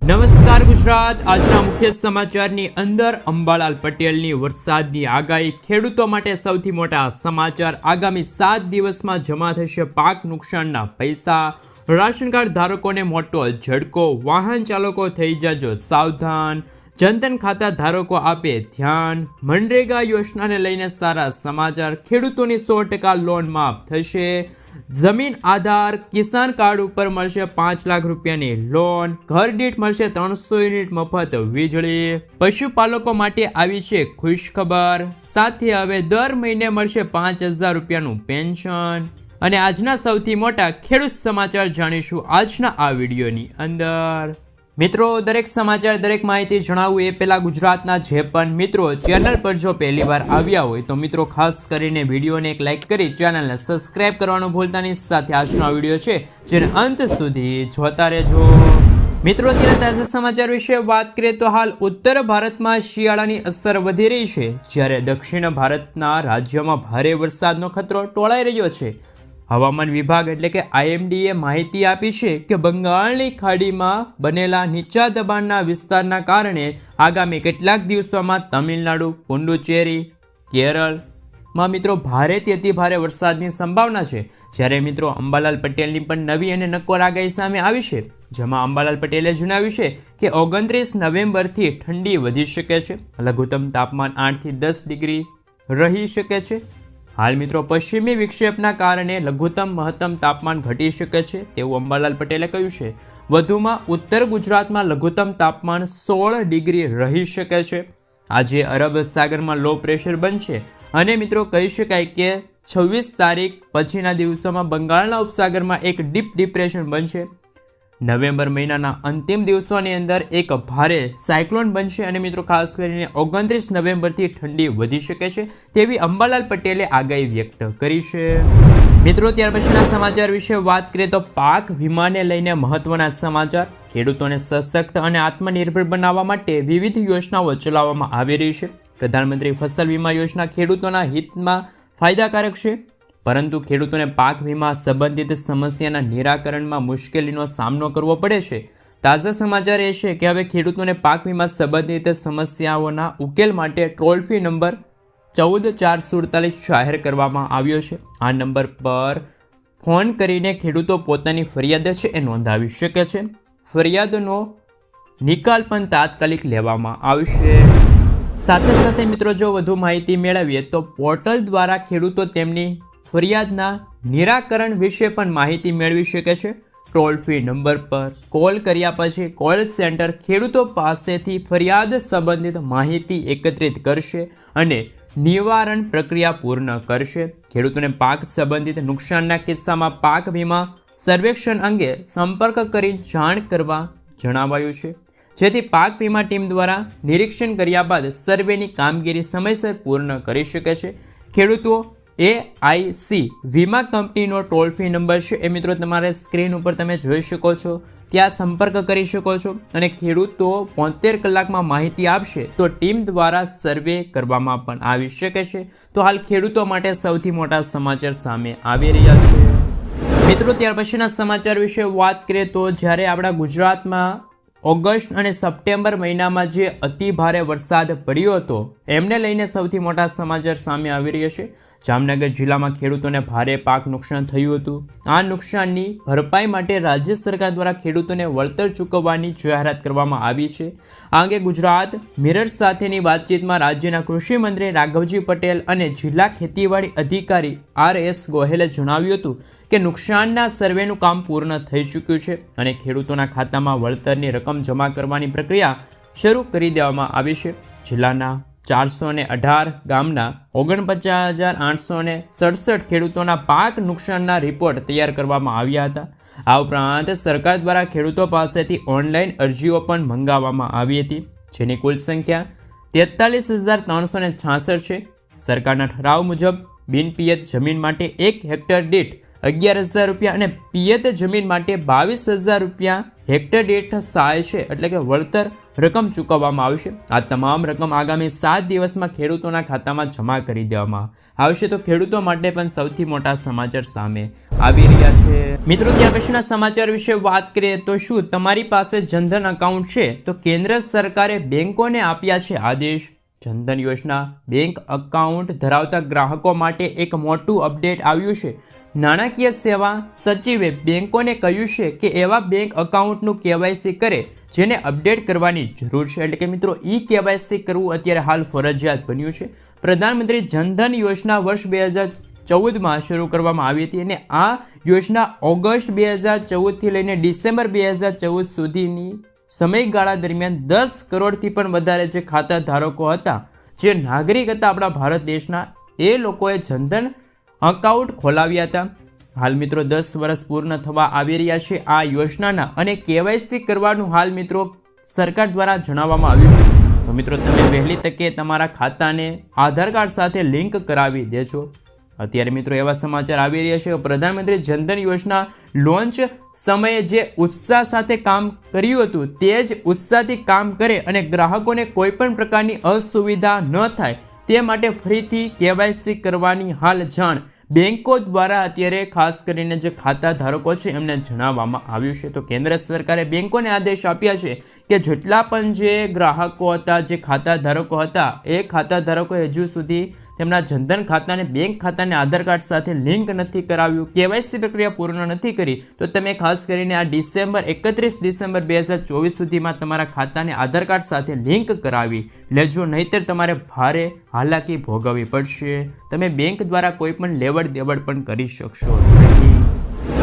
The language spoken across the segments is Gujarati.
નમસ્કાર ગુજરાત। આજના મુખ્ય સમાચારની અંદર અંબાલાલ પટેલની વરસાદની આગાહી, ખેડૂતો માટે સૌથી મોટા સમાચાર। આગામી 7 દિવસમાં જમા થશે પાક નુકસાનના પૈસા। રાશન કાર્ડ ધારકોને મોટો ઝટકો, વાહન ચાલકો થઈ જાજો સાવધાન। જનધન ખાતા ધારકો આપે ધ્યાન। મનરેગા યોજનાને લઈને સારા સમાચાર, ખેડૂતોની 100% લોન માફ થશે। જમીન આધાર કિસાન કાર્ડ ઉપર મળશે 5 લાખ રૂપિયાની લોન। ઘર દીઠ મળશે 300 યુનિટ મફત વીજળી। પશુપાલકો માટે આવી છે ખુશખબર, સાથે હવે દર મહિને મળશે 5000 રૂપિયાનું પેન્શન। અને આજના સૌથી મોટા ખેડૂત સમાચાર જાણીશું આજના આ વિડીયોની અંદર। મિત્રો, દરેક સમાચાર, દરેક માહિતી જણાવું એ પહેલા ગુજરાતના જે પણ મિત્રો ચેનલ પર જો પહેલીવાર આવ્યા હોય તો મિત્રો ખાસ કરીને વિડીયોને એક લાઇક કરી ચેનલને સબસ્ક્રાઇબ કરવાનું ભૂલતા નહીં। સાથે આજનો વિડીયો છે જેને અંત સુધી જોતા રહેજો। મિત્રો, અત્યારે તાજા સમાચાર વિશે વાત કરીએ તો હાલ ઉત્તર ભારતમાં શિયાળાની અસર વધી રહી છે, જ્યારે દક્ષિણ ભારતના રાજ્યોમાં ભારે વરસાદનો ખતરો ટોળાઈ રહ્યો છે। હવામાન વિભાગ એટલે કે IMDએ માહિતી આપી છે કે બંગાળની ખાડીમાં બનેલા નીચા દબાણના વિસ્તારના કારણે આગામી કેટલાક દિવસોમાં તમિલનાડુ, પુડુચેરી, કેરળમાં મિત્રો ભારેથી અતિ ભારે વરસાદની સંભાવના છે। જ્યારે મિત્રો અંબાલાલ પટેલની પણ નવી અને નક્કોર આગાહી સામે આવી છે, જેમાં અંબાલાલ પટેલે જણાવ્યું છે કે 29 નવેમ્બરથી ઠંડી વધી શકે છે। લઘુત્તમ તાપમાન 8 થી 10 ડિગ્રી રહી શકે છે। હાલ મિત્રો પશ્ચિમી વિક્ષેપના કારણે લઘુત્તમ મહત્તમ તાપમાન ઘટી શકે છે તેવું અંબાલાલ પટેલે કહ્યું છે। વધુમાં ઉત્તર ગુજરાતમાં લઘુત્તમ તાપમાન 16 ડિગ્રી રહી શકે છે। આજે અરબ સાગરમાં લો પ્રેશર બનશે અને મિત્રો કહી શકાય કે 26 તારીખ પછીના દિવસોમાં બંગાળના ઉપસાગરમાં એક ડીપ ડિપ્રેશન બનશે। નવેમ્બર મહિનાના અંતિમ દિવસોની અંદર એક ભારે સાયક્લોન બનશે અને મિત્રો ખાસ કરીને 29 નવેમ્બરથી ઠંડી વધી શકે છે તેવી અંબાલાલ પટેલે આગાહી વ્યક્ત કરી છે। મિત્રો, ત્યાર પછીના સમાચાર વિશે વાત કરીએ તો પાક વીમાને લઈને મહત્વના સમાચાર। ખેડૂતોને સશક્ત અને આત્મનિર્ભર બનાવવા માટે વિવિધ યોજનાઓ ચલાવવામાં આવી રહી છે। પ્રધાનમંત્રી ફસલ વીમા યોજના ખેડૂતોના હિતમાં ફાયદાકારક છે, પરંતુ ખેડૂતોને પાક વીમા સંબંધિત સમસ્યાના નિરાકરણમાં મુશ્કેલીનો સામનો કરવો પડે છે। તાજા સમાચાર એ છે કે હવે ખેડૂતોને પાક વીમા સંબંધિત સમસ્યાઓના ઉકેલ માટે ટોલ ફ્રી નંબર 14447 જાહેર કરવામાં આવ્યો છે। આ નંબર પર ફોન કરીને ખેડૂતો પોતાની ફરિયાદ છે એ નોંધાવી શકે છે। ફરિયાદનો નિકાલ પણ તાત્કાલિક લેવામાં આવશે। સાથે સાથે મિત્રો જો વધુ માહિતી મેળવીએ તો પોર્ટલ દ્વારા ખેડૂતો તેમની ફરિયાદના નિરાકરણ વિશે પણ માહિતી મેળવી શકે છે। ટોલ ફ્રી નંબર પર કોલ કર્યા પછી કોલ સેન્ટર ખેડૂતો પાસેથી ફરિયાદ સંબંધિત માહિતી એકત્રિત કરશે અને નિવારણ પ્રક્રિયા પૂર્ણ કરશે। ખેડૂતોને પાક સંબંધિત નુકસાનના કિસ્સામાં પાક વીમા સર્વેક્ષણ અંગે સંપર્ક કરી જાણ કરવા જણાવાયું છે, જેથી પાક વીમા ટીમ દ્વારા નિરીક્ષણ કર્યા બાદ સર્વેની કામગીરી સમયસર પૂર્ણ કરી શકે છે। ખેડૂતો AIC વીમા કંપનીનો ટોલ ફ્રી નંબર છે એ મિત્રો તમારે સ્ક્રીન ઉપર તમે જોઈ શકો છો, ત્યાં સંપર્ક કરી શકો છો અને ખેડૂતો 72 કલાકમાં માહિતી આપશે તો ટીમ દ્વારા સર્વે કરવામાં પણ આવી શકે છે। તો હાલ ખેડૂતો માટે સૌથી મોટા સમાચાર સામે આવી રહ્યા છે। મિત્રો, ત્યાર પછીના સમાચાર વિશે વાત કરીએ તો જ્યારે આપણા ગુજરાતમાં ઓગસ્ટ અને સપ્ટેમ્બર મહિનામાં જે અતિ ભારે વરસાદ પડ્યો હતો એમને લઈને સૌથી મોટા સમાચાર સામે આવી રહ્યા છે। જામનગર જિલ્લામાં ખેડૂતોને ભારે પાક નુકસાન થયું હતું। આ નુકસાનની ભરપાઈ માટે રાજ્ય સરકાર દ્વારા ખેડૂતોને વળતર ચૂકવવાની જાહેરાત કરવામાં આવી છે। આ અંગે ગુજરાત મિરર સાથેની વાતચીતમાં રાજ્યના કૃષિ મંત્રી રાઘવજી પટેલ અને જિલ્લા ખેતીવાડી અધિકારી RS ગોહેલે જણાવ્યું હતું કે નુકસાનના સર્વેનું કામ પૂર્ણ થઈ ચૂક્યું છે અને ખેડૂતોના ખાતામાં વળતરની રકમ જમા કરવાની પ્રક્રિયા શરૂ કરી દેવામાં આવી છે। જિલ્લાના 418 ગામના 49,867 ખેડૂતોના પાક નુકસાનના રિપોર્ટ તૈયાર કરવામાં આવ્યા હતા। આ ઉપરાંત સરકાર દ્વારા ખેડૂતો પાસેથી ઓનલાઈન અરજીઓ પણ મંગાવવામાં આવી હતી, જેની કુલ સંખ્યા 43,366 છે। સરકારના ઠરાવ મુજબ બિનપિયત જમીન માટે 1 હેક્ટર દીઠ 11,000 રૂપિયા અને પિયત જમીન માટે 22,000 રૂપિયા હેક્ટર દીઠ સહાય છે એટલે કે વળતર રકમ ચૂકવવામાં આવશે। આ તમામ રકમ આગામી 7 દિવસમાં ખેડૂતોના ખાતામાં જમા કરી દેવામાં આવશે। તો ખેડૂતો માટે પણ સૌથી મોટા સમાચાર સામે આવી રહ્યા છે। મિત્રો, ત્યાર પછીના સમાચાર વિશે વાત કરીએ તો શું તમારી પાસે જનધન એકાઉન્ટ છે તો કેન્દ્ર સરકારે બેંકોને આપ્યા છે આદેશ। જનધન યોજના બેંક એકાઉન્ટ ધરાવતા ગ્રાહકો માટે એક મોટું અપડેટ આવ્યું છે। નાણાકીય સેવા સચિવે બેંકોને કહ્યું છે કે એવા બેંક એકાઉન્ટનું KYC કરે જેને અપડેટ કરવાની જરૂર છે। એટલે કે મિત્રો KYC કરવું અત્યારે હાલ ફરજિયાત બન્યું છે। પ્રધાનમંત્રી જનધન યોજના વર્ષ 2014માં શરૂ કરવામાં આવી હતી અને આ યોજના ઓગસ્ટ 2014થી લઈને ડિસેમ્બર 2014 સુધીની સમયગાળા દરમિયાન 10 કરોડથી પણ વધારે જે ખાતા ધારકો હતા, જે નાગરિક હતા આપણા ભારત દેશના, એ લોકોએ જનધન એકાઉન્ટ ખોલાવ્યા હતા। હાલ મિત્રો 10 વર્ષ પૂર્ણ થવા આવી રહ્યા છે આ યોજનાના અને KYC કરવાનું હાલ મિત્રો સરકાર દ્વારા જણાવવામાં આવ્યું છે। તો મિત્રો તમે વહેલી તકે તમારા ખાતાને આધાર કાર્ડ સાથે લિંક કરાવી દેજો। અત્યારે મિત્રો એવા સમાચાર આવી રહ્યા છે કે પ્રધાનમંત્રી જનધન યોજના લોન્ચ સમયે જે ઉત્સાહ સાથે કામ કર્યું હતું તે જ ઉત્સાહથી કામ કરે અને ગ્રાહકોને કોઈ પણ પ્રકારની અસુવિધા ન થાય તે માટે ફરીથી KYC કરવાની હાલ જાણ બેંકો દ્વારા અત્યારે ખાસ કરીને જે ખાતા ધારકો છે એમને જણાવવામાં આવ્યું છે। તો કેન્દ્ર સરકારે બેંકોને આદેશ આપ્યા છે કે જેટલા પણ જે ગ્રાહકો હતા, જે ખાતા ધારકો હતા, એ ખાતા ધારકોએ હજુ સુધી તેમના જનધન ખાતાને બેંક ખાતાને આધાર કાર્ડ સાથે લિંક નથી કરાવ્યું, KYC પ્રક્રિયા પૂર્ણ નથી કરી, તો તમે ખાસ કરીને આ 31 ડિસેમ્બર 2024 સુધીમાં તમારા ખાતાને આધાર કાર્ડ સાથે લિંક કરાવી લેજો, નહીતર તમારે ભારે હાલાકી ભોગવવી પડશે। તમે બેંક દ્વારા કોઈ પણ લેવડ દેવડ પણ કરી શકશો નહીં।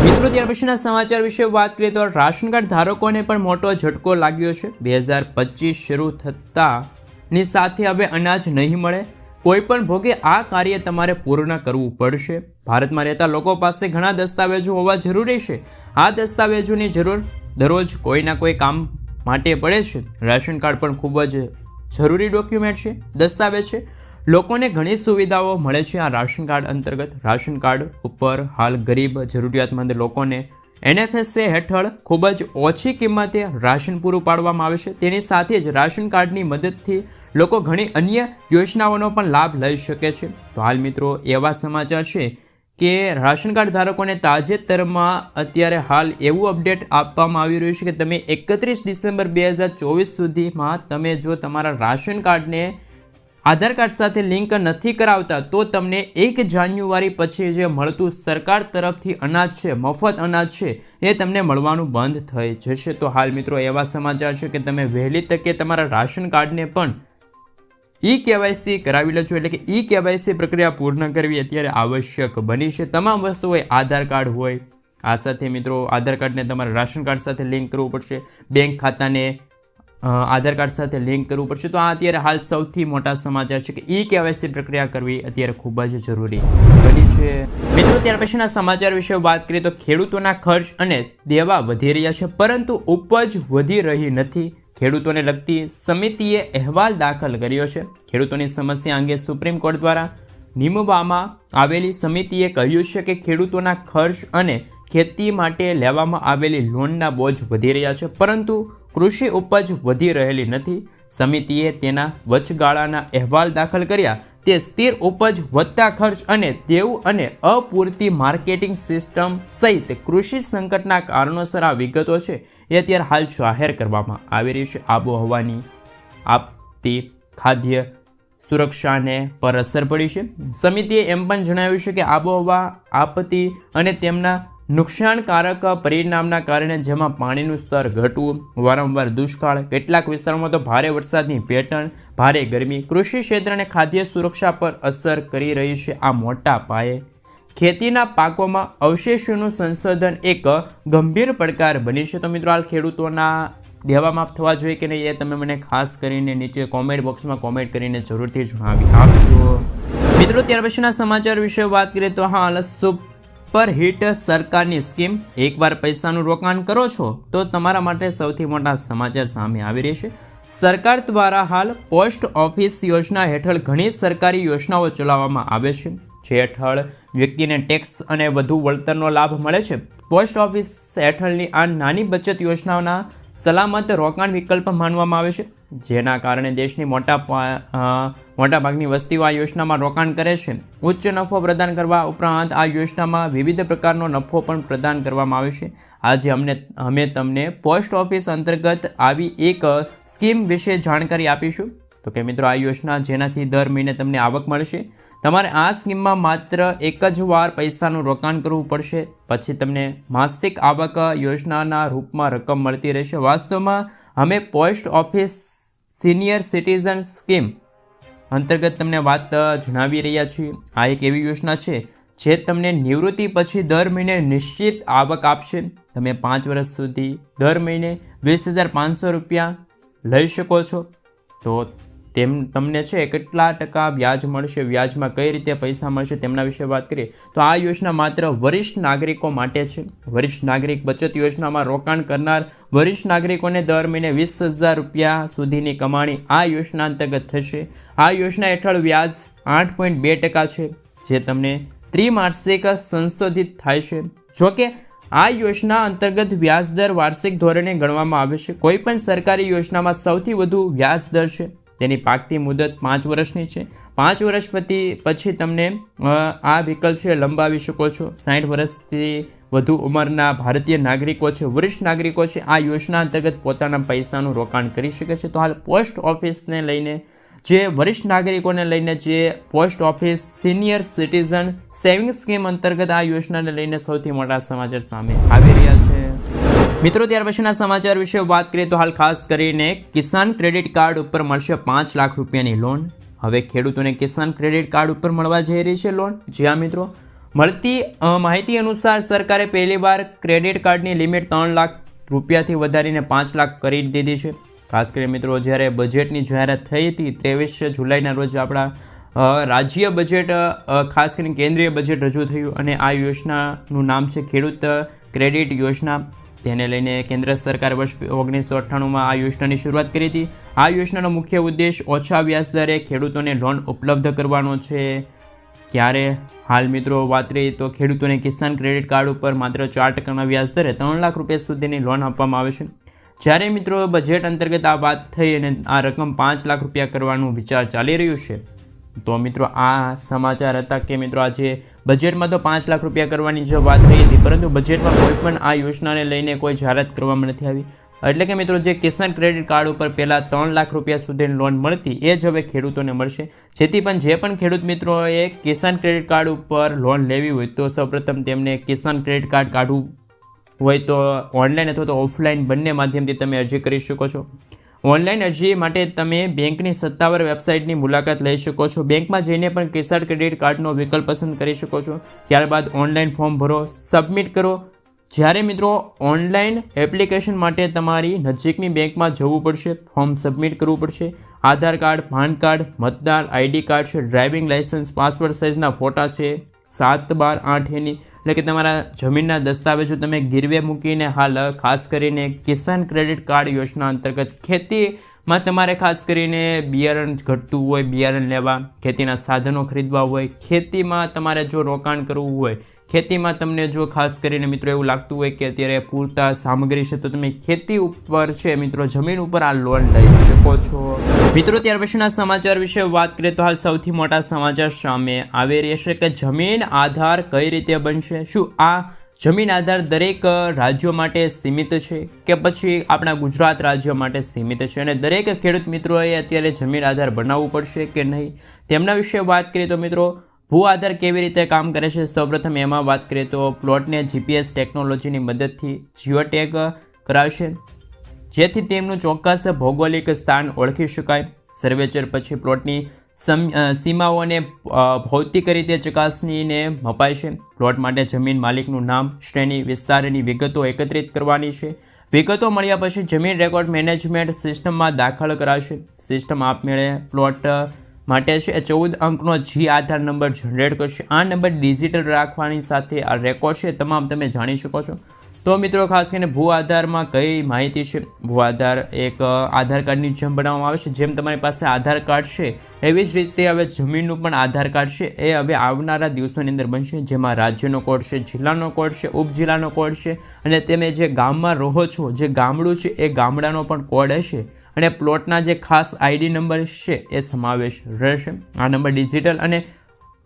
મિત્રો, ત્યાર પછીના સમાચાર વિશે વાત કરીએ તો રાશન કાર્ડ ધારકોને પણ મોટો ઝટકો લાગ્યો છે। 2025 શરૂ થતાની સાથે હવે અનાજ નહીં મળે। કોઈ પણ ભોગે આ કાર્ય તમારે પૂર્ણ કરવું પડશે। ભારતમાં રહેતા લોકો પાસે ઘણા દસ્તાવેજો હોવા જરૂરી છે। આ દસ્તાવેજોની જરૂર દરરોજ કોઈના કોઈ કામ માટે પડે છે। રાશન કાર્ડ પણ ખૂબ જ જરૂરી ડોક્યુમેન્ટ છે, દસ્તાવેજ છે। લોકોને ઘણી સુવિધાઓ મળે છે આ રાશન કાર્ડ અંતર્ગત। રાશન કાર્ડ ઉપર હાલ ગરીબ જરૂરિયાતમંદ લોકોને NFSA હેઠળ ખૂબ જ ઓછી કિંમતે રાશન પૂરું પાડવામાં આવે છે। તેની સાથે જ રાશન કાર્ડની મદદથી લોકો ઘણી અન્ય યોજનાઓનો પણ લાભ લઈ શકે છે। તો હાલ મિત્રો એવા સમાચાર છે કે રાશન કાર્ડ ધારકોને તાજેતરમાં અત્યારે હાલ એવું અપડેટ આપવામાં આવી રહ્યું છે કે તમે 31 ડિસેમ્બર 2024 સુધીમાં તમે જો તમારા રાશન કાર્ડને આધાર કાર્ડ સાથે લિંક નથી કરાવતા તો તમને 1 જાન્યુઆરી પછી જે મળતું સરકાર તરફથી અનાજ છે, મફત અનાજ છે, એ તમને મળવાનું બંધ થઈ જશે। તો હાલ મિત્રો એવા સમાચાર છે કે તમે વહેલી તકે તમારા રાશન કાર્ડને પણ KYC કરાવી લેજો। એટલે કે KYC પ્રક્રિયા પૂર્ણ કરવી અત્યારે આવશ્યક બની છે। તમામ વસ્તુ હોય, આધાર કાર્ડ હોય, આ સાથે મિત્રો આધાર કાર્ડને તમારા રાશન કાર્ડ સાથે લિંક કરવું પડશે, બેંક ખાતાને આધાર કાર્ડ સાથે લિંક કરવું પડશે। તો આ અત્યારે હાલ સૌથી મોટા સમાચાર છે કે KYC પ્રક્રિયા કરવી અત્યારે ખૂબ જ જરૂરી બની છે। મિત્રો, ત્યાર પછીના સમાચાર વિશે વાત કરીએ તો ખેડૂતોના ખર્ચ અને દેવા વધી રહ્યા છે પરંતુ ઉપજ વધી રહી નથી। ખેડૂતોને લગતી સમિતિએ અહેવાલ દાખલ કર્યો છે। ખેડૂતોની સમસ્યા અંગે સુપ્રીમ કોર્ટ દ્વારા નિમવામાં આવેલી સમિતિએ કહ્યું છે કે ખેડૂતોના ખર્ચ અને ખેતી માટે લેવામાં આવેલી લોનના બોજ વધી રહ્યા છે પરંતુ કૃષિ ઉપજ વધી રહેલી નથી। સમિતિએ તેના વચગાળાના અહેવાલ દાખલ કર્યા। તે સ્થિર ઉપજ, વધતા ખર્ચ અને દેવું અને અપૂરતી માર્કેટિંગ સિસ્ટમ સહિત કૃષિ સંકટના કારણોસર આ વિગતો છે એ અત્યારે હાલ જાહેર કરવામાં આવી રહી છે। આબોહવાની આપતી ખાદ્ય સુરક્ષાને પર અસર પડી છે। સમિતિએ એમ પણ જણાવ્યું છે કે આબોહવા આપત્તિ અને તેમના નુકસાનકારક પરિણામના કારણે જેમાં પાણીનું સ્તર ઘટવું, વારંવાર દુષ્કાળ, કેટલાક વિસ્તારોમાં તો ભારે વરસાદની પેટર્ન, ભારે ગરમી કૃષિ ક્ષેત્ર અને ખાદ્ય સુરક્ષા પર અસર કરી રહી છે। આ મોટા પાયે ખેતીના પાકોમાં અવશેષોનું સંશોધન એક ગંભીર પડકાર બની છે। તો મિત્રો હાલ ખેડૂતોના દેવા માફ થવા જોઈએ કે નહીં એ તમે મને ખાસ કરીને નીચે કોમેન્ટ બોક્સમાં કોમેન્ટ કરીને જરૂરથી જણાવી આપજો। મિત્રો, ત્યાર પછીના સમાચાર વિશે વાત કરીએ તો હાલ સુપર હિટ સરકારની સ્કીમ, એકવાર પૈસાનું રોકાણ કરો છો તો તમારા માટે સૌથી મોટા સમાચાર સામે આવી રહી છે। સરકાર દ્વારા હાલ પોસ્ટ ઓફિસ યોજના હેઠળ ઘણી સરકારી યોજનાઓ ચલાવવામાં આવે છે જે હેઠળ વ્યક્તિને ટેક્સ અને વધુ વળતરનો લાભ મળે છે। પોસ્ટ ઓફિસ હેઠળની આ નાની બચત યોજનાઓના સલામત રોકાણ વિકલ્પ માનવામાં આવે છે, જેના કારણે દેશની મોટાભાગની વસ્તીઓ આ યોજનામાં રોકાણ કરે છે. ઉચ્ચ નફો પ્રદાન કરવા ઉપરાંત આ યોજનામાં વિવિધ પ્રકારનો નફો પણ પ્રદાન કરવામાં આવે છે. આજે અમે તમને પોસ્ટ ઓફિસ અંતર્ગત આવી એક સ્કીમ વિશે જાણકારી આપીશું. તો કે મિત્રો, આ યોજના જેનાથી દર મહિને તમને આવક મળશે. તમારે આ સ્કીમમાં માત્ર એક જ વાર પૈસાનું રોકાણ કરવું પડશે, પછી તમને માસિક આવક યોજનાના રૂપમાં રકમ મળતી રહેશે. વાસ્તવમાં અમે post office senior citizen scheme અંતર્ગત તમને વાત જણાવી રહ્યા છીએ. આ એક એવી યોજના છે જે તમને નિવૃત્તિ પછી દર મહિને નિશ્ચિત આવક આપશે. તમે 5 વર્ષ સુધી દર મહિને 20,500 રૂપિયા લઈ શકો છો. તો તમને છે કેટલા ટકા વ્યાજ મળશે, વ્યાજમાં કઈ રીતે પૈસા મળશે તેમના વિશે વાત કરીએ તો આ યોજના માત્ર વરિષ્ઠ નાગરિકો માટે છે. વરિષ્ઠ નાગરિક બચત યોજનામાં રોકાણ કરનાર વરિષ્ઠ નાગરિકોને દર મહિને 20,000 રૂપિયા સુધીની કમાણી આ યોજના અંતર્ગત થશે. આ યોજના હેઠળ વ્યાજ 8.2% છે, જે તમને ત્રિમાસિક સંશોધિત થાય છે. જોકે આ યોજના અંતર્ગત વ્યાજદર વાર્ષિક ધોરણે ગણવામાં આવે છે. કોઈપણ સરકારી યોજનામાં સૌથી વધુ વ્યાજદર છે. તેની પાકતી મુદત 5 વર્ષની છે. 5 વર્ષ પછી તમને આ વિકલ્પ છે લંબાવી શકો છો. 60 વર્ષથી વધુ ઉંમરના ભારતીય નાગરિકો છે, વરિષ્ઠ નાગરિકો છે, આ યોજના અંતર્ગત પોતાના પૈસાનું રોકાણ કરી શકે છે. તો હાલ પોસ્ટ ઓફિસને લઈને જે વરિષ્ઠ નાગરિકોને લઈને જે post office senior citizen saving scheme અંતર્ગત આ યોજનાને લઈને સૌથી મોટા સમાચાર સામે આવી રહ્યા છે. મિત્રો, ત્યાર પછીના સમાચાર વિશે વાત કરીએ તો હાલ ખાસ કરીને કિસાન ક્રેડિટ કાર્ડ ઉપર મળશે 5 લાખ રૂપિયાની લોન. હવે ખેડૂતોને કિસાન ક્રેડિટ કાર્ડ ઉપર મળવા જઈ રહી છે લોન. જી હા મિત્રો, મળતી માહિતી અનુસાર સરકારે પહેલીવાર ક્રેડિટ કાર્ડની લિમિટ 3 લાખ રૂપિયાથી વધારીને 5 લાખ કરી દીધી છે. ખાસ કરીને મિત્રો, જ્યારે બજેટની જાહેરાત થઈ હતી 23 જુલાઈના રોજ આપણા રાજ્ય બજેટ ખાસ કરીને કેન્દ્રીય બજેટ રજૂ થયું અને આ યોજનાનું નામ છે ખેડૂત ક્રેડિટ યોજના. તેને લઈને કેન્દ્ર સરકારે વર્ષ 1998માં આ યોજનાની શરૂઆત કરી હતી. આ યોજનાનો મુખ્ય ઉદ્દેશ ઓછા વ્યાજ દરે ખેડૂતોને લોન ઉપલબ્ધ કરવાનો છે. ત્યારે હાલ મિત્રો વાત કરીએ તો ખેડૂતોને કિસાન ક્રેડિટ કાર્ડ ઉપર માત્ર 4% વ્યાજ દરે 3 લાખ રૂપિયા સુધીની લોન આપવામાં આવે છે. જ્યારે મિત્રો બજેટ અંતર્ગત આ વાત થઈ અને આ રકમ 5 લાખ રૂપિયા કરવાનું વિચાર ચાલી રહ્યું છે. તો મિત્રો, આ સમાચાર હતા કે મિત્રો આજે બજેટમાં તો 5 લાખ રૂપિયા કરવાની જો વાત થઈ હતી, પરંતુ બજેટમાં કોઈ પણ આ યોજનાને લઈને કોઈ જાહેરાત કરવામાં નથી આવી. એટલે કે મિત્રો, જે કિસાન ક્રેડિટ કાર્ડ ઉપર પહેલાં 3 લાખ રૂપિયા સુધીની લોન મળતી એ જ હવે ખેડૂતોને મળશે. જેથી પણ જે પણ ખેડૂત મિત્રોએ કિસાન ક્રેડિટ કાર્ડ ઉપર લોન લેવી હોય તો સૌપ્રથમ તેમને કિસાન ક્રેડિટ કાર્ડ કાઢવું હોય તો ઓનલાઈન અથવા તો ઓફલાઈન બંને માધ્યમથી તમે અરજી કરી શકો છો. ઓનલાઈન અરજી માટે તમે બેંકની સત્તાવાર વેબસાઇટની મુલાકાત લઈ શકો છો. બેંકમાં જઈને પણ કિસાન ક્રેડિટ કાર્ડનો વિકલ્પ પસંદ કરી શકો છો. ત્યારબાદ ઓનલાઈન ફોર્મ ભરો, સબમિટ કરો. જ્યારે મિત્રો ઓનલાઈન એપ્લિકેશન માટે તમારી નજીકની બેંકમાં જવું પડશે, ફોર્મ સબમિટ કરવું પડશે. આધાર કાર્ડ, પાન કાર્ડ, મતદાર આઈડી કાર્ડ છે, ડ્રાઇવિંગ લાઇસન્સ, પાસપોર્ટ સાઇઝના ફોટા છે, 7, 12, 8 એની એટલે કે તમારા જમીનના દસ્તાવેજો તમે ગીરવે મૂકીને હાલ ખાસ કરીને કિસાન ક્રેડિટ કાર્ડ યોજના અંતર્ગત ખેતીમાં તમારે ખાસ કરીને બિયારણ ઘટતું હોય, બિયારણ લેવા, ખેતીના સાધનો ખરીદવા હોય, ખેતીમાં તમારે જો રોકાણ કરવું હોય, ખેતીમાં તમને જો ખાસ કરીને મિત્રો એવું લાગતું હોય કે અત્યારે પૂરતા સામગ્રી છે તો તમે ખેતી ઉપર છે મિત્રો જમીન ઉપર આ લોન લઈ શકો છો. મિત્રો, ત્યાર પછીના સમાચાર વિશે વાત કરીએ તો હાલ સૌથી મોટા સમાચાર સામે આવી રહ્યા છે કે જમીન આધાર કઈ રીતે બનશે. શું આ જમીન આધાર દરેક રાજ્યો માટે સીમિત છે કે પછી આપણા ગુજરાત રાજ્ય માટે સીમિત છે અને દરેક ખેડૂત મિત્રોએ અત્યારે જમીન આધાર બનાવવું પડશે કે નહીં તેમના વિશે વાત કરીએ તો મિત્રો ભૂ આધાર કેવી રીતે કામ કરે છે. સૌપ્રથમ એમાં વાત કરીએ તો પ્લોટને જીપીએસ ટેકનોલોજીની મદદથી જીઓટેગ કરાવશે, જેથી તેમનું ચોક્કસ ભૌગોલિક સ્થાન ઓળખી શકાય. સર્વેચર પછી પ્લોટની સીમાઓને ભૌતિક રીતે ચકાસણીને મપાય છે. પ્લોટ માટે જમીન માલિકનું નામ, શ્રેણી, વિસ્તારની વિગતો એકત્રિત કરવાની છે. વિગતો મળ્યા પછી જમીન રેકોર્ડ મેનેજમેન્ટ સિસ્ટમમાં દાખલ કરાશે. સિસ્ટમ આપમેળે પ્લોટ માટે છે 14 અંકનો જી આધાર નંબર જનરેટ કરશે. આ નંબર ડિજિટલ રાખવાની સાથે આ રેકોર્ડ છે તમામ તમે જાણી શકો છો. તો મિત્રો ખાસ કરીને ભૂ આધારમાં કઈ માહિતી છે? ભૂ આધાર એક આધાર કાર્ડની જેમ બનાવવામાં આવે છે. જેમ તમારી પાસે આધાર કાર્ડ છે એવી જ રીતે હવે જમીનનું પણ આધાર કાર્ડ છે એ હવે આવનારા દિવસોની અંદર બનશે, જેમાં રાજ્યનો કોડ છે, જિલ્લાનો કોડ છે, ઉપજિલ્લાનો કોડ છે, અને તમે જે ગામમાં રહો છો, જે ગામડું છે એ ગામડાનો પણ કોડ હશે, અને પ્લોટના જે ખાસ આઈડી નંબર છે એ સમાવેશ રહેશે. આ નંબર ડિજિટલ અને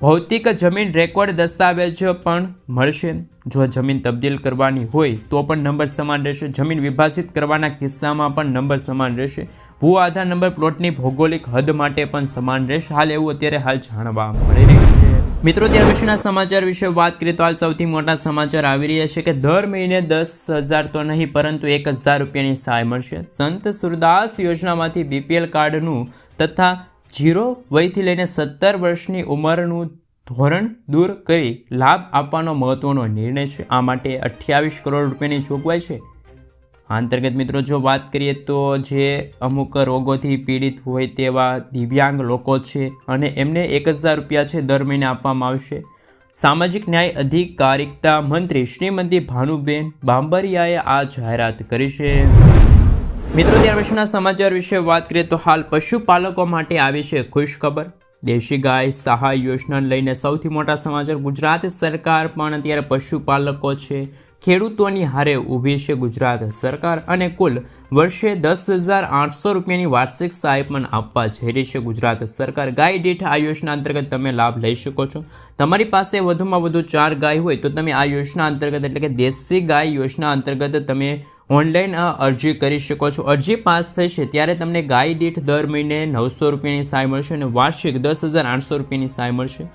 ભૌતિક જમીન રેકોર્ડ દસ્તાવેજ પણ મળશે. જો જમીન તબદીલ કરવાની હોય તો પણ નંબર સમાન રહેશે. જમીન વિભાજિત કરવાના કિસ્સામાં પણ નંબર સમાન રહેશે. ભૂ આધાર નંબર પ્લોટની ભૌગોલિક હદ માટે પણ સમાન રહેશે. એવું અત્યારે જાણવા મળી રહ્યું છે. મિત્રો ત્યાર પછીના સમાચાર વિશે વાત કરીએ તો હાલ સૌથી મોટા સમાચાર આવી રહ્યા છે કે દર મહિને 10,000 તો નહીં પરંતુ 1,000 રૂપિયાની સહાય મળશે. સંત સુરદાસ યોજનામાંથી બીપીએલ કાર્ડનું તથા 0 વયથી લઈને 17 વર્ષની ઉંમરનું ધોરણ દૂર કરી લાભ આપવાનો મહત્વનો નિર્ણય છે. આ માટે 28 કરોડ રૂપિયાની જોગવાઈ છે. આ અંતર્ગત મિત્રો જો વાત કરીએ તો જે અમુક રોગોથી પીડિત હોય તેવા દિવ્યાંગ લોકો છે અને એમને 1,000 રૂપિયા છે દર મહિને આપવામાં આવશે. સામાજિક ન્યાય અધિકારિતા મંત્રી શ્રીમતી ભાનુબેન બાંબરિયાએ આ જાહેરાત કરી છે. મિત્રો ત્યાર પછીના સમાચાર વિશે વાત કરીએ તો હાલ પશુપાલકો માટે આવી છે ખુશ ખબર. દેશી ગાય સહાય યોજનાને લઈને સૌથી મોટા સમાચાર. ગુજરાત સરકાર પણ અત્યારે પશુપાલકો છે, ખેડૂતોની હારે ઊભી છે ગુજરાત સરકાર, અને કુલ વર્ષે 10,800 રૂપિયાની વાર્ષિક સહાય પણ આપવા જઈ રહી છે ગુજરાત સરકાર. ગાય દીઠ આ યોજના અંતર્ગત તમે લાભ લઈ શકો છો. તમારી પાસે વધુમાં વધુ 4 ગાય હોય તો તમે આ યોજના અંતર્ગત એટલે કે દેશી ગાય યોજના અંતર્ગત તમે ઓનલાઈન અરજી કરી શકો છો. અરજી પાસ થશે ત્યારે તમને ગાય દીઠ દર મહિને 900 રૂપિયાની સહાય મળશે અને વાર્ષિક 10,800 રૂપિયાની સહાય મળશે.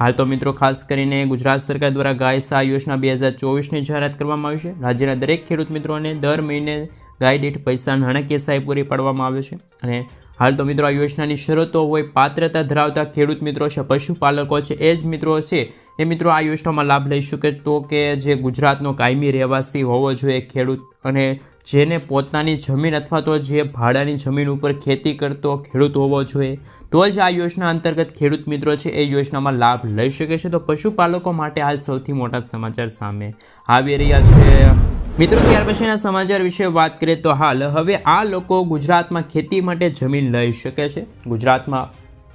હાલ તો મિત્રો ખાસ કરીને ગુજરાત સરકાર દ્વારા ગાય સહાય યોજના 2024ની જાહેરાત કરવામાં આવી છે. રાજ્યના દરેક ખેડૂત મિત્રોને દર મહિને ગાય દીઠ પૈસા નાણાકીય સહાય પૂરી પાડવામાં આવે છે. અને હાલ તો મિત્રો આ યોજનાની શરતો હોય, પાત્રતા ધરાવતા ખેડૂત મિત્રો છે, પશુપાલકો છે, એ જ મિત્રો છે એ મિત્રો આ યોજનામાં લાભ લઈ શકે. તો કે જે ગુજરાતનો કાયમી રહેવાસી હોવો જોઈએ ખેડૂત, અને જેને પોતાની જમીન અથવા તો જે ભાડાની જમીન ઉપર ખેતી કરતો ખેડૂત હોવો જોઈએ, તો જ આ યોજના અંતર્ગત ખેડૂત મિત્રો છે એ યોજનામાં લાભ લઈ શકે છે. તો પશુપાલકો માટે હાલ સૌથી મોટા સમાચાર સામે આવી રહ્યા છે. મિત્રો ત્યાર પછીના સમાચાર વિશે વાત કરીએ તો હાલ હવે આ લોકો ગુજરાતમાં ખેતી માટે જમીન લઈ શકે છે. ગુજરાતમાં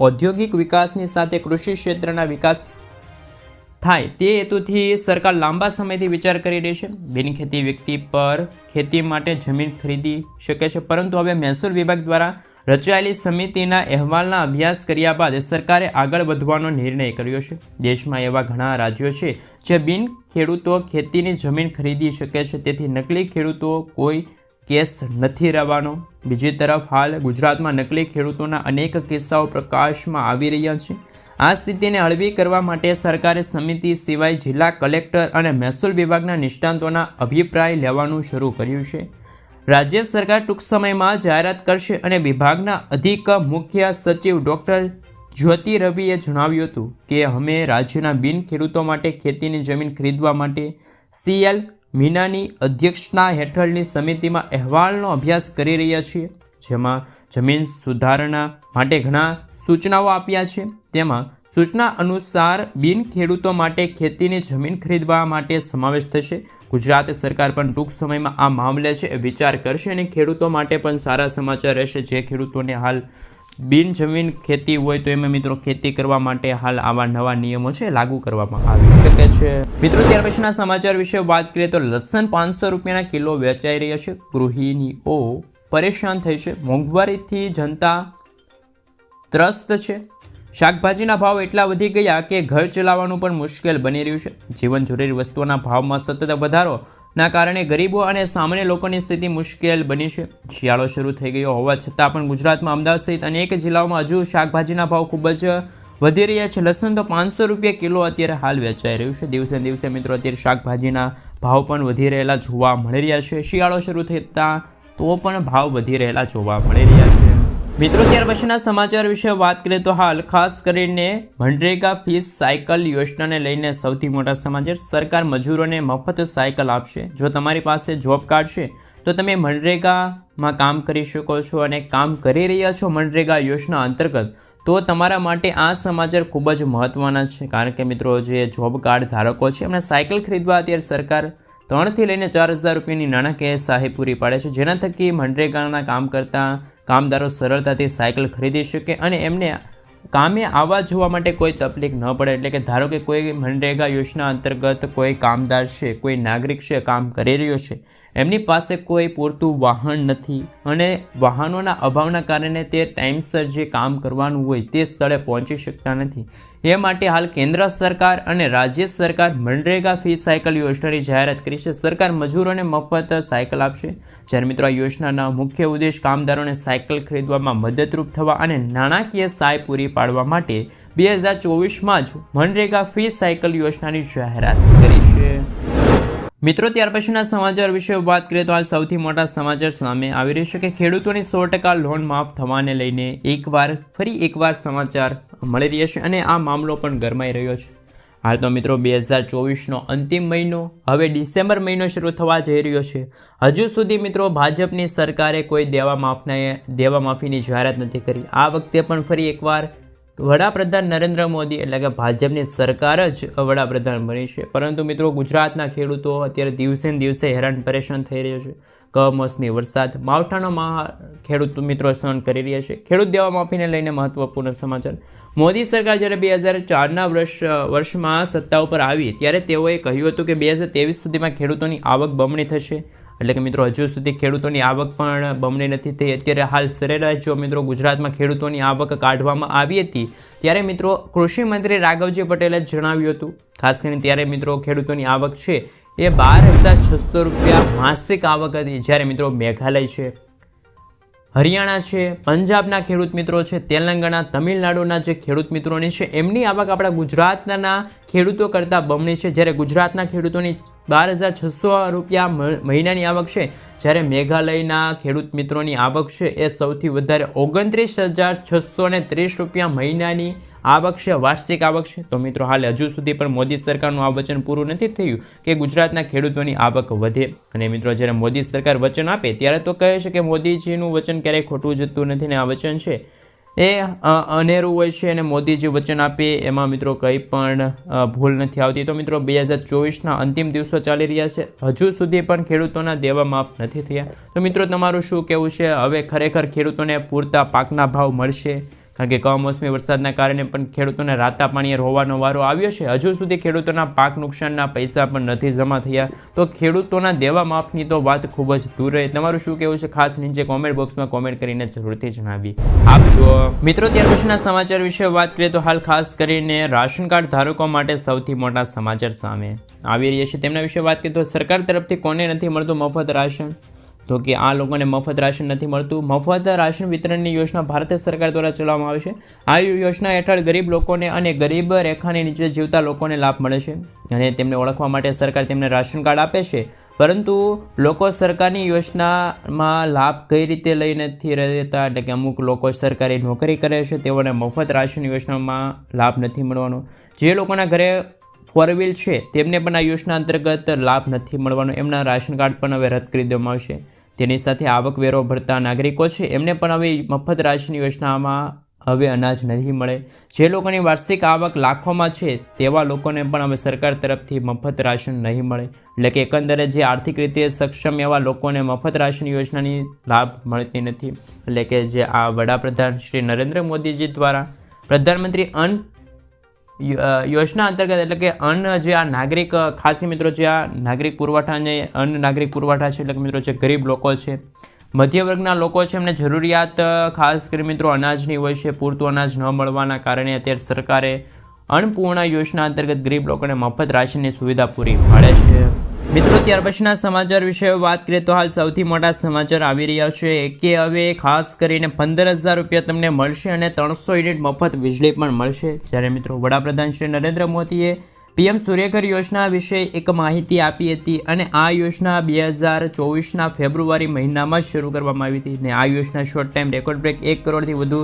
ઔદ્યોગિક વિકાસની સાથે કૃષિ ક્ષેત્રના વિકાસ થાય તે હેતુથી સરકાર લાંબા સમયથી વિચાર કરી રહી છે. બિનખેતી વ્યક્તિ પર ખેતી માટે જમીન ખરીદી શકે છે, પરંતુ હવે મહેસૂલ વિભાગ દ્વારા રચાયેલી સમિતિના અહેવાલના અભ્યાસ કર્યા બાદ સરકારે આગળ વધવાનો નિર્ણય કર્યો છે. દેશમાં એવા ઘણા રાજ્યો છે જે બિન ખેડૂતો ખેતીની જમીન ખરીદી શકે છે, તેથી નકલી ખેડૂતો કોઈ કેસ નથી રહેવાનો. બીજી તરફ હાલ ગુજરાતમાં નકલી ખેડૂતોના અનેક કિસ્સાઓ પ્રકાશમાં આવી રહ્યા છે. આ સ્થિતિને હળવી કરવા માટે સરકારે સમિતિ સિવાય જિલ્લા કલેક્ટર અને મહેસૂલ વિભાગના નિષ્ણાતોના અભિપ્રાય લેવાનું શરૂ કર્યું છે. રાજ્ય સરકાર ટૂંક સમયમાં જાહેરાત કરશે અને વિભાગના અધિક મુખ્ય સચિવ ડૉક્ટર જ્યોતિ રવિએ જણાવ્યું હતું કે અમે રાજ્યના બિન ખેડૂતો માટે ખેતીની જમીન ખરીદવા માટે CL મીનાની અધ્યક્ષતા હેઠળની સમિતિમાં અહેવાલનો અભ્યાસ કરી રહ્યા છીએ, જેમાં જમીન સુધારણા માટે ઘણા સૂચનાઓ આપ્યા છે. તેમાં સૂચના અનુસાર બિન ખેડૂતો માટે ખેતીની જમીન ખરીદવા માટે સમાવેશ થશે. ગુજરાત સરકાર પણ ટૂંક સમયમાં આ મામલે છે વિચાર કરશે અને ખેડૂતો માટે પણ સારા સમાચાર રહેશે. જે ખેડૂતોને હાલ બિન જમીન ખેતી હોય તો એમાં મિત્રો ખેતી કરવા માટે હાલ આવા નવા નિયમો છે લાગુ કરવામાં આવી શકે છે. મિત્રો ત્યાર પછીના સમાચાર વિશે વાત કરીએ તો લસણ 500 રૂપિયાના કિલો વેચાઈ રહ્યા છે. ગૃહિણીઓ પરેશાન થઈ છે. મોંઘવારીથી જનતા ત્રસ્ત છે. શાકભાજીના ભાવ એટલા વધી ગયા કે ઘર ચલાવવાનું પણ મુશ્કેલ બની રહ્યું છે. જીવન જરૂરી વસ્તુઓના ભાવમાં સતત વધારોના કારણે ગરીબો અને સામાન્ય લોકોની સ્થિતિ મુશ્કેલ બની છે. શિયાળો શરૂ થઈ ગયો હોવા છતાં પણ ગુજરાતમાં અમદાવાદ સહિત અનેક જિલ્લાઓમાં હજુ શાકભાજીના ભાવ ખૂબ જ વધી રહ્યા છે. લસણ તો 500 રૂપિયા કિલો અત્યારે હાલ વેચાઈ રહ્યું છે. દિવસે દિવસે મિત્રો અત્યારે શાકભાજીના ભાવ પણ વધી રહેલા જોવા મળી રહ્યા છે. શિયાળો શરૂ થતાં તો પણ ભાવ વધી રહેલા જોવા મળી રહ્યા છે. મિત્રો ત્યાર પછીના સમાચાર વિશે વાત કરીએ તો હાલ ખાસ કરીને મનરેગા ફીસ સાયકલ યોજનાને લઈને સૌથી મોટા સમાચાર. સરકાર મજૂરોને મફત સાયકલ આપશે. જો તમારી પાસે જોબ કાર્ડ છે તો તમે મનરેગામાં કામ કરી શકો છો અને કામ કરી રહ્યા છો મનરેગા યોજના અંતર્ગત, તો તમારા માટે આ સમાચાર ખૂબ જ મહત્ત્વના છે. કારણ કે મિત્રો જે જોબ કાર્ડ ધારકો છે એમને સાયકલ ખરીદવા અત્યારે સરકાર 3,000 લઈને 4,000 રૂપિયાની નાણાકીય સહાય પૂરી પાડે છે, જેના થકી મનરેગાના કામ કરતા કામદારો સરળતાથી સાયકલ ખરીદી શકે અને એમને કામે આવવા જવા માટે કોઈ તકલીફ ન પડે. એટલે કે ધારો કે કોઈ મનરેગા યોજના અંતર્ગત કોઈ કામદાર છે, કોઈ નાગરિક છે, કામ કરી રહ્યો છે, એમની પાસે કોઈ પૂરતું વાહન નથી અને વાહનોના અભાવના કારણે તે ટાઈમસર જે કામ કરવાનું હોય તે સ્થળે પહોંચી શકતા નથી. એ માટે હાલ કેન્દ્ર સરકાર અને રાજ્ય સરકાર મનરેગા ફી સાયકલ યોજનાની જાહેરાત કરી છે. સરકાર મજૂરોને મફત સાયકલ આપશે. જ્યારે મિત્રો આ યોજનાના મુખ્ય ઉદ્દેશ કામદારોને સાયકલ ખરીદવામાં મદદરૂપ થવા અને નાણાકીય સહાય પૂરી પાડવા માટે 2024માં જ મનરેગા ફી સાયકલ યોજનાની જાહેરાત કરી છે. મિત્રો ત્યાર પછીના સમાચાર વિશે વાત કરીએ તો હાલ સૌથી મોટા સમાચાર સામે આવી રહ્યું છે કે ખેડૂતોની 100% લોન માફ થવાને લઈને ફરી એકવાર સમાચાર મળી રહ્યા છે અને આ મામલો પણ ગરમાઈ રહ્યો છે. હાલ તો મિત્રો 2024નો અંતિમ મહિનો હવે ડિસેમ્બર મહિનો શરૂ થવા જઈ રહ્યો છે. હજુ સુધી મિત્રો ભાજપની સરકારે કોઈ દેવા માફીની જાહેરાત નથી કરી. આ વખતે પણ ફરી એકવાર વડાપ્રધાન નરેન્દ્ર મોદી એટલે કે ભાજપની સરકાર જ વડાપ્રધાન બની છે. પરંતુ મિત્રો ગુજરાતના ખેડૂતો અત્યારે દિવસે ને દિવસે હેરાન પરેશાન થઈ રહ્યો છે. કમોસમી વરસાદ, માવઠાનો ખેડૂત મિત્રો સહન કરી રહ્યા છે. ખેડૂત દેવા માફીને લઈને મહત્વપૂર્ણ સમાચાર. મોદી સરકાર જ્યારે 2004ના વર્ષમાં સત્તા ઉપર આવી ત્યારે તેઓએ કહ્યું હતું કે 2023 સુધીમાં ખેડૂતોની આવક બમણી થશે. એટલે કે મિત્રો હજુ સુધી ખેડૂતોની આવક પણ બમણી નથી થઈ. અત્યારે હાલ સરેરાશ જો મિત્રો ગુજરાતમાં ખેડૂતોની આવક કાઢવામાં આવી હતી ત્યારે મિત્રો કૃષિ મંત્રી રાઘવજી પટેલે જણાવ્યું હતું, ખાસ કરીને ત્યારે મિત્રો ખેડૂતોની આવક છે એ 12,600 રૂપિયા માસિક આવક હતી. જ્યારે મિત્રો મેઘાલય છે, હરિયાણા છે, પંજાબના ખેડૂત મિત્રો છે, તેલંગાણા, તમિલનાડુના જે ખેડૂત મિત્રોની છે એમની આવક આપણા ગુજરાતના ખેડૂતો કરતાં બમણી છે. જ્યારે ગુજરાતના ખેડૂતોની 12,600 રૂપિયા મહિનાની આવક છે, જ્યારે મેઘાલયના ખેડૂત મિત્રોની આવક છે એ સૌથી વધારે 29,630 રૂપિયા મહિનાની આવક છે, વાર્ષિક આવક છે. તો મિત્રો હાલ હજુ સુધી પણ મોદી સરકારનું આ વચન પૂરું નથી થયું કે ગુજરાતના ખેડૂતોની આવક વધે. અને મિત્રો જ્યારે મોદી સરકાર વચન આપે ત્યારે તો કહે છે કે મોદીજીનું વચન ક્યારેય ખોટું જતું નથી ને આ વચન છે એ અનેરું હોય છે અને મોદીજી વચન આપે એમાં મિત્રો કંઈ પણ ભૂલ નથી આવતી. તો મિત્રો 2024ના અંતિમ દિવસો ચાલી રહ્યા છે, હજુ સુધી પણ ખેડૂતોના દેવા માફ નથી થયા. તો મિત્રો તમારું શું કહેવું છે? હવે ખરેખર ખેડૂતોને પૂરતા પાકના ભાવ મળશે? કારણ કે કમોસમી વરસાદના કારણે પણ ખેડૂતોને રાતા પાણીએ રોવાનો વારો આવ્યો છે. હજુ સુધી ખેડૂતોના પાક નુકસાનના પૈસા પણ નથી જમા થયા. તો ખેડૂતોના દેવા માફની તો વાત ખૂબ જ દૂર રહે. તમારું શું કહેવું છે? ખાસ નીચે કોમેન્ટ બોક્સમાં કોમેન્ટ કરીને જરૂરથી જણાવી આપજો. મિત્રો ત્યાર પછીના સમાચાર વિશે વાત કરીએ તો હાલ ખાસ કરીને રાશન કાર્ડ ધારકો માટે સૌથી મોટા સમાચાર સામે આવી રહ્યા છે. તેમના વિશે વાત કરીએ તો સરકાર તરફથી કોને નથી મળતું મફત રાશન? તો કે આ લોકોને મફત રાશન નથી મળતું. મફત રાશન વિતરણની યોજના ભારત સરકાર દ્વારા ચલાવવામાં આવે છે. આ યોજના હેઠળ ગરીબ લોકોને અને ગરીબ રેખાની નીચે જીવતા લોકોને લાભ મળે છે અને તેમને ઓળખવા માટે સરકાર તેમને રાશન કાર્ડ આપે છે. પરંતુ લોકો સરકારની યોજનામાં લાભ કઈ રીતે લઈ નથી રહેતા, એટલે કે અમુક લોકો સરકારી નોકરી કરે છે તેઓને મફત રાશન યોજનામાં લાભ નથી મળવાનો. જે લોકોના ઘરે 4 વ્હીલ છે તેમને પણ આ યોજના અંતર્ગત લાભ નથી મળવાનો. એમના રાશન કાર્ડ પણ હવે રદ કરી દેવામાં આવશે. તેની સાથે આવકવેરો ભરતા નાગરિકો છે એમને પણ હવે મફત રાશન યોજનામાં હવે અનાજ નહીં મળે. જે લોકોની વાર્ષિક આવક લાખોમાં છે તેવા લોકોને પણ હવે સરકાર તરફથી મફત રાશન નહીં મળે. એટલે કે એકંદરે જે આર્થિક રીતે સક્ષમ એવા લોકોને મફત રાશન યોજનાની લાભ મળતી નથી. એટલે કે જે આ વડાપ્રધાન શ્રી નરેન્દ્ર મોદીજી દ્વારા પ્રધાનમંત્રી અન્ન યોજના અંતર્ગત એટલે કે અન્ન જે આ નાગરિક ખાસ મિત્રો જે આ નાગરિક પુરવઠાને અન્ન નાગરિક પુરવઠા છે એટલે કે મિત્રો જે ગરીબ લોકો છે, મધ્ય વર્ગના લોકો છે એમને જરૂરિયાત ખાસ કરી મિત્રો અનાજની હોય છે. પૂરતું અનાજ ન મળવાના કારણે અત્યારે સરકારે અન્નપૂર્ણા યોજના અંતર્ગત ગરીબ લોકોને મફત રાશનની સુવિધા પૂરી પાડે છે. મિત્રો ત્યાર પછીના સમાચાર વિશે વાત કરીએ તો હાલ સૌથી મોટા સમાચાર આવી રહ્યા છે કે હવે ખાસ કરીને 15,000 રૂપિયા તમને મળશે અને 300 યુનિટ મફત વીજળી પણ મળશે. જ્યારે મિત્રો વડાપ્રધાન શ્રી નરેન્દ્ર મોદીએ PM સૂર્યઘર યોજના વિશે એક માહિતી આપી હતી અને આ યોજના 2024ના ફેબ્રુઆરી મહિનામાં જ શરૂ કરવામાં આવી હતી. અને આ યોજના શોર્ટ ટાઈમ રેકોર્ડ બ્રેક 1 કરોડથી વધુ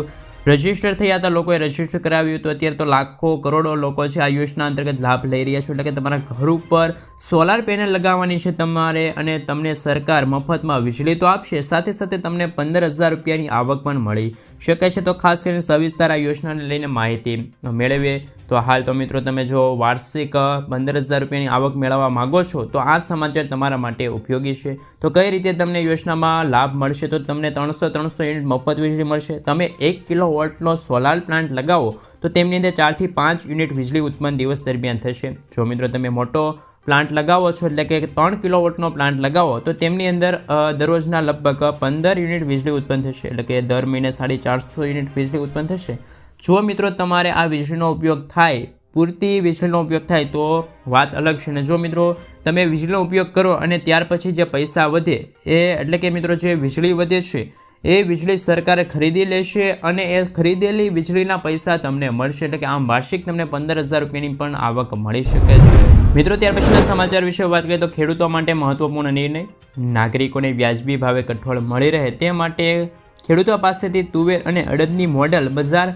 રજિસ્ટર થયા હતા, લોકોએ રજિસ્ટર કરાવ્યું તો અત્યારે તો લાખો કરોડો લોકો છે આ યોજના અંતર્ગત લાભ લઈ રહ્યા છે. એટલે કે તમારા ઘર ઉપર સોલાર પેનલ લગાવવાની છે તમારે, અને તમને સરકાર મફતમાં વીજળી તો આપશે, સાથે સાથે તમને 15,000 રૂપિયાની આવક પણ મળી શકે છે. તો ખાસ કરીને સવિસ્તાર આ યોજનાને લઈને માહિતી મેળવીએ તો હાલ તો મિત્રો તમે જો વાર્ષિક 15,000 રૂપિયાની આવક મેળવવા માગો છો તો આ સમાચાર તમારા માટે ઉપયોગી છે. તો કઈ રીતે તમને યોજનામાં લાભ મળશે? તો તમને 300 યુનિટ મફત વીજળી મળશે. તમે 1 કિલોવોટનો સોલાર પ્લાન્ટ લગાવો તો તેમની અંદર 4 થી 5 યુનિટ વીજળી ઉત્પન્ન દિવસ દરમિયાન થશે. જો મિત્રો તમે મોટો પ્લાન્ટ લગાવો છો, એટલે કે 3 કિલોવોટનો પ્લાન્ટ લગાવો તો તેમની અંદર દરરોજના લગભગ 15 યુનિટ વીજળી ઉત્પન્ન થશે, એટલે કે દર મહિને 450 યુનિટ વીજળી ઉત્પન્ન થશે. જો મિત્રો તમારે આ વીજળીનો ઉપયોગ થાય, પૂરતી વીજળીનો ઉપયોગ થાય તો વાત અલગ છે. ને જો મિત્રો તમે વીજળીનો ઉપયોગ કરો અને ત્યાર પછી જે પૈસા વધે એટલે કે મિત્રો જે વીજળી વધે છે એ વીજળી સરકારે ખરીદી લેશે અને એ ખરીદેલી વીજળીના પૈસા તમને મળશે. એટલે કે આમ વાર્ષિક તમને 15,000 રૂપિયાની પણ આવક મળી શકે છે. મિત્રો ત્યાર પછીના સમાચાર વિશે વાત કરીએ તો ખેડૂતો માટે મહત્વપૂર્ણ નિર્ણય. નાગરિકોને વ્યાજબી ભાવે કઠોળ મળી રહે તે માટે ખેડૂતો પાસેથી તુવેર અને અડદની મોડલ બજાર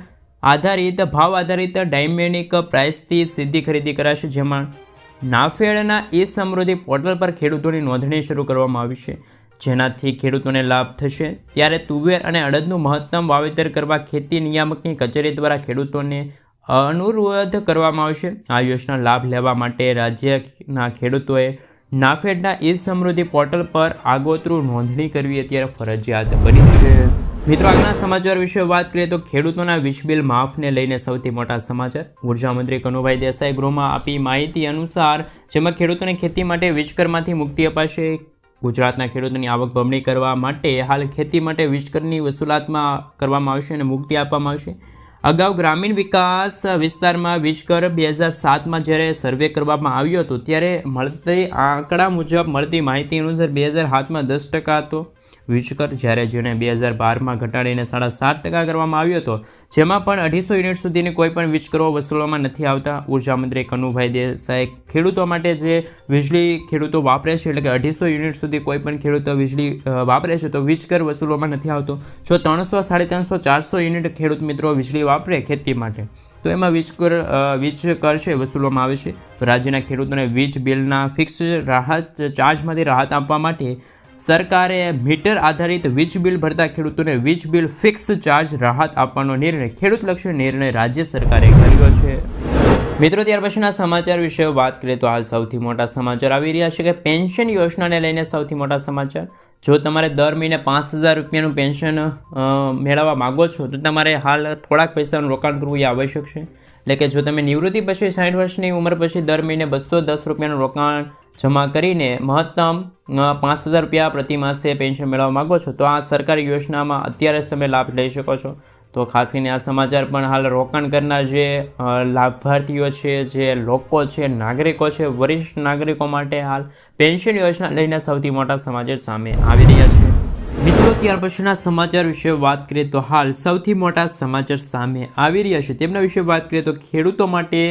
આધારિત ભાવ આધારિત ડાયનેમિક પ્રાઇસથી સીધી ખરીદી કરાશે. જેમાં નાફેડના સમૃદ્ધિ પોર્ટલ પર ખેડૂતોની નોંધણી શરૂ કરવામાં આવી છે, જેનાથી ખેડૂતોને લાભ થશે. ત્યારે તુવેર અને અડદનું મહત્તમ વાવેતર કરવા ખેતી નિયામકની કચેરી દ્વારા ખેડૂતોને અનુરોધ કરવામાં આવશે. આ યોજના લાભ લેવા માટે રાજ્યના ખેડૂતોએ નાફેડના સમૃદ્ધિ પોર્ટલ પર આગોતરું નોંધણી કરવી અત્યારે ફરજિયાત બની છે. મિત્રો આગળના સમાચાર વિશે વાત કરીએ તો ખેડૂતોના વીજ બિલ માફને લઈને સૌથી મોટા સમાચાર. ઉર્જા મંત્રી કનુભાઈ દેસાઈ ગૃહમાં આપી માહિતી અનુસાર જેમાં ખેડૂતોને ખેતી માટે વીજકરમાંથી મુક્તિ અપાશે. ગુજરાતના ખેડૂતોની આવક બમણી કરવા માટે હાલ ખેતી માટે વીજકરની વસૂલાતમાં કરવામાં આવશે અને મુક્તિ આપવામાં આવશે. અગાઉ ગ્રામીણ વિકાસ વિસ્તારમાં વીજકર 2007માં જ્યારે સર્વે કરવામાં આવ્યો હતો ત્યારે મળતી આંકડા મુજબ મળતી માહિતી અનુસાર 2007માં 10% હતો વીજકર, જ્યારે જેને 2012માં ઘટાડીને 7.5% કરવામાં આવ્યો હતો, જેમાં પણ 250 યુનિટ સુધીની કોઈ પણ વીજકરો વસૂલવામાં નથી આવતા. ઉર્જા મંત્રી કનુભાઈ દેસાઈ ખેડૂતો માટે જે વીજળી ખેડૂતો વાપરે છે, એટલે કે 250 યુનિટ સુધી કોઈ પણ ખેડૂતો વીજળી વાપરે છે તો વીજકર વસૂલવામાં નથી આવતો. જો 300, 350, 400 યુનિટ ખેડૂત મિત્રો વીજળી વાપરે ખેતી માટે તો એમાં વીજ કર છે વસૂલવામાં આવે છે. તો રાજ્યના ખેડૂતોને વીજ બિલના ફિક્સ ચાર્જમાંથી રાહત આપવા માટે સરકારે મીટર આધારિત વીજ બિલ ભરતા ખેડૂતોને વીજ બિલ ફિક્સ ચાર્જ રાહત આપવાનો નિર્ણય ખેડૂતલક્ષી નિર્ણય રાજ્ય સરકારે કર્યો છે. મિત્રો ત્યાર પછીના સમાચાર વિશે વાત કરીએ તો હાલ સૌથી મોટા સમાચાર આવી રહ્યા છે કે પેન્શન યોજનાને લઈને સૌથી મોટા સમાચાર. જો તમારે દર મહિને 5,000 રૂપિયાનું પેન્શન મેળવવા માગો છો તો તમારે હાલ થોડાક પૈસાનું રોકાણ કરવું એ આવશ્યક છે. એટલે કે જો તમે નિવૃત્તિ પછી 60 વર્ષની ઉંમર પછી દર મહિને 210 રૂપિયાનું રોકાણ જમા કરીને મહત્તમ 5,000 રૂપિયા પ્રતિ માસે પેન્શન મેળવવા માગો છો તો આ સરકારી યોજનામાં અત્યારે જ તમે લાભ લઈ શકો છો. તો ખાસ કરીને આ સમાચાર પણ હાલ રોકાણ કરનાર જે લાભાર્થીઓ છે, જે લોકો છે, નાગરિકો છે, વરિષ્ઠ નાગરિકો માટે હાલ પેન્શન યોજના લઈને સૌથી મોટા સમાચાર સામે આવી રહ્યા છે. મિત્રો ત્યાર પછીના સમાચાર વિશે વાત કરીએ તો હાલ સૌથી મોટા સમાચાર સામે આવી રહ્યા છે તેમના વિશે વાત કરીએ તો ખેડૂતો માટે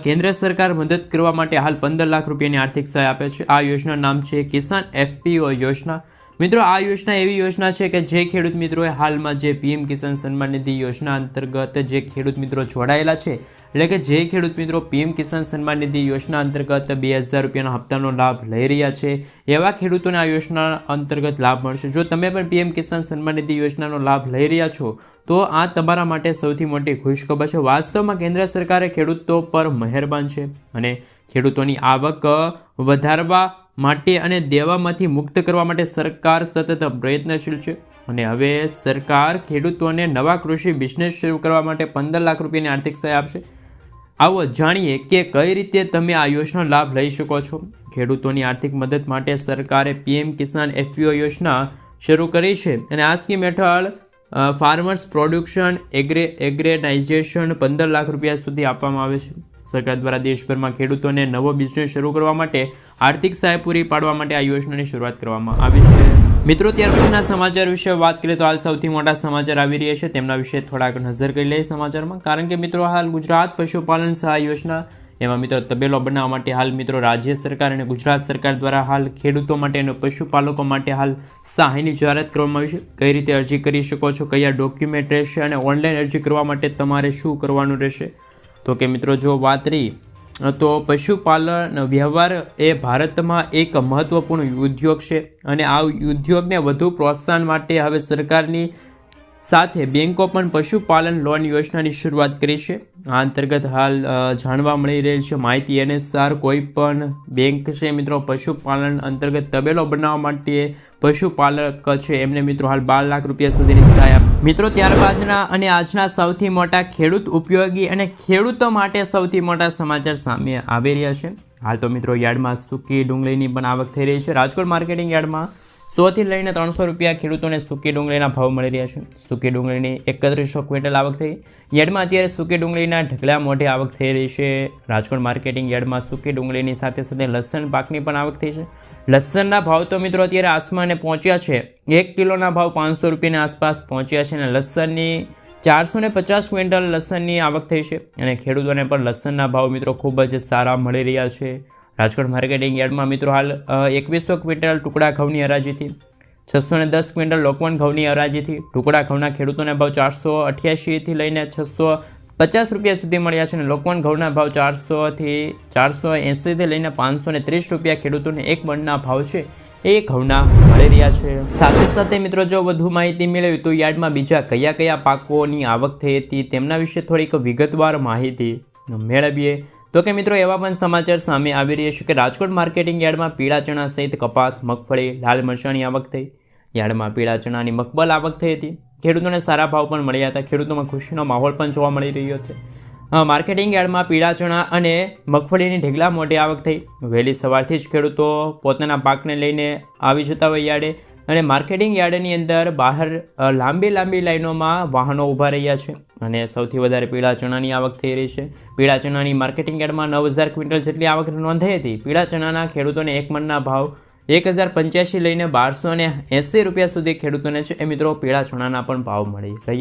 કેન્દ્ર સરકાર મદદ કરવા માટે હાલ 15 લાખ રૂપિયાની આર્થિક સહાય આપે છે. આ યોજનાનું નામ છે કિસાન FPO યોજના. મિત્રો આ યોજના એવી યોજના છે કે જે ખેડૂત મિત્રોએ હાલમાં જે PM કિસાન સન્માન નિધિ યોજના અંતર્ગત જે ખેડૂત મિત્રો જોડાયેલા છે, એટલે કે જે ખેડૂત મિત્રો PM કિસાન સન્માન નિધિ યોજના અંતર્ગત 2,000 રૂપિયાના હપ્તાનો લાભ લઈ રહ્યા છે એવા ખેડૂતોને આ યોજના અંતર્ગત લાભ મળશે. જો તમે પણ PM કિસાન સન્માન નિધિ યોજનાનો લાભ લઈ રહ્યા છો તો આ તમારા માટે સૌથી મોટી ખુશખબર છે. વાસ્તવમાં કેન્દ્ર સરકારે ખેડૂતો પર મહેરબાન છે અને ખેડૂતોની આવક વધારવા માટે અને દેવામાંથી મુક્ત કરવા માટે સરકાર સતત પ્રયત્નશીલ છે અને હવે સરકાર ખેડૂતોને નવા કૃષિ બિઝનેસ શરૂ કરવા માટે 15 લાખ રૂપિયાની આર્થિક સહાય આપશે. આવો જાણીએ કે કઈ રીતે તમે આ યોજનાનો લાભ લઈ શકો છો. ખેડૂતોની આર્થિક મદદ માટે સરકારે PM કિસાન FPO યોજના શરૂ કરી છે અને આ સ્કીમ હેઠળ ફાર્મર્સ પ્રોડક્શન એગ્રેનાઇઝેશન 15 લાખ રૂપિયા સુધી આપવામાં આવે છે. સરકાર દ્વારા દેશભરમાં ખેડૂતોને નવો બિઝનેસ શરૂ કરવા માટે આર્થિક સહાય પૂરી પાડવા માટે આ યોજનાની શરૂઆત કરવામાં આવી છે. મિત્રો ત્યાર પછીના સમાચાર વિશે વાત કરીએ તો હાલ સૌથી મોટા સમાચાર આવી રહ્યા છે તેમના વિશે થોડાક નજર કરી લઈએ સમાચારમાં. કારણ કે મિત્રો હાલ ગુજરાત પશુપાલન સહાય યોજના એમાં મિત્રો તબેલો બનાવવા માટે હાલ મિત્રો રાજ્ય સરકાર અને ગુજરાત સરકાર દ્વારા હાલ ખેડૂતો માટે અને પશુપાલકો માટે હાલ સહાયની જાહેરાત કરવામાં આવી છે. કઈ રીતે અરજી કરી શકો છો, કયા ડોક્યુમેન્ટ રહેશે અને ઓનલાઈન અરજી કરવા માટે તમારે શું કરવાનું રહેશે. તો કે મિત્રો જો વાત રહી તો પશુપાલન વ્યવહાર એ ભારતમાં એક મહત્વપૂર્ણ ઉદ્યોગ છે અને આ ઉદ્યોગને વધુ પ્રોત્સાહન માટે હવે સરકારની સાથે બેન્કો પણ પશુપાલન લોન યોજનાની શરૂઆત કરી છે. આ અંતર્ગત હાલ જાણવા મળી રહેલ છે માહિતી અનુસાર કોઈ પણ બેંક છે મિત્રો પશુપાલન અંતર્ગત તબેલો બનાવવા માટે પશુપાલક છે એમને મિત્રો હાલ 12 લાખ રૂપિયા સુધીની સહાય મિત્રો. ત્યારબાદના અને આજના સૌથી મોટા ખેડૂત ઉપયોગી અને ખેડૂતો માટે સૌથી મોટા સમાચાર સામે આવી રહ્યા છે. હાલ તો મિત્રો યાર્ડમાં સૂકી ડુંગળીની પણ આવક થઈ રહી છે. રાજકોટ માર્કેટિંગ યાર્ડમાં 100 થી લઈને 300 રૂપિયા ખેડૂતોને સૂકી ડુંગળીના ભાવ મળી રહ્યા છે. સૂકી ડુંગળીની 3100 ક્વિન્ટલ આવક થઈ. યાર્ડમાં અત્યારે સૂકી ડુંગળીના ઢગલા મોઢે આવક થઈ રહી છે. રાજકોટ માર્કેટિંગ યાર્ડમાં સૂકી ડુંગળીની સાથે સાથે લસણ પાકની પણ આવક થઈ છે. લસણના ભાવ તો મિત્રો અત્યારે આસમાને પહોંચ્યા છે. 1 કિલોના ભાવ 500 રૂપિયાની આસપાસ પહોંચ્યા છે અને લસણની 450 ક્વિન્ટલ લસણની આવક થઈ છે અને ખેડૂતોને પણ લસણના ભાવ મિત્રો ખૂબ જ સારા મળી રહ્યા છે. રાજકોટ માર્કેટિંગ યાર્ડમાં મિત્રો હાલ 2100 ક્વિન્ટલ ટુકડા ઘઉંની હરાજીથી, 610 ક્વિન્ટલ લોકવન ઘઉંની હરાજીથી ટુકડા ઘઉંના ખેડૂતોને ભાવ 488થી લઈને 650 રૂપિયા સુધી મળ્યા છે અને લોકવન ઘઉંના ભાવ 400થી 480થી લઈને 530 રૂપિયા ખેડૂતોને એક મણના ભાવ છે એ ઘઉંના મળી રહ્યા છે. સાથે સાથે મિત્રો જો વધુ માહિતી મેળવી તો યાર્ડમાં બીજા કયા કયા પાકોની આવક થઈ હતી તેમના વિશે થોડીક વિગતવાર માહિતી મેળવીએ. તો કે મિત્રો એવા પણ સમાચાર સામે આવી રહ્યા છે કે રાજકોટ માર્કેટિંગ યાર્ડમાં પીળા ચણા સહિત કપાસ, મગફળી, લાલ મરચાંની આવક થઈ. યાર્ડમાં પીળા ચણાની મકબલ આવક થઈ હતી. ખેડૂતોને સારા ભાવ પણ મળ્યા હતા. ખેડૂતોમાં ખુશીનો માહોલ પણ જોવા મળી રહ્યો છે. માર્કેટિંગ યાર્ડમાં પીળા ચણા અને મગફળીની ઢગલા મોટી આવક થઈ. વહેલી સવારથી જ ખેડૂતો પોતાના પાકને લઈને આવી જતા હોય યાર્ડે અને માર્કેટિંગ યાર્ડની અંદર બહાર લાંબી લાઈનોમાં વાહનો ઊભા રહ્યા છે અને સૌથી વધારે પીળા ચણાની આવક થઈ રહી છે. પીળા ચણાની માર્કેટિંગ યાર્ડમાં 9000 ક્વિન્ટલ જેટલી આવક નોંધાઈ હતી. પીળા ચણાના ખેડૂતોને એક મણના ભાવ 1085 લઈને 1280 રૂપિયા સુધી ખેડૂતોને છે એ મિત્રો પીળા ચણાના પણ ભાવ મળી રહ્યા છે.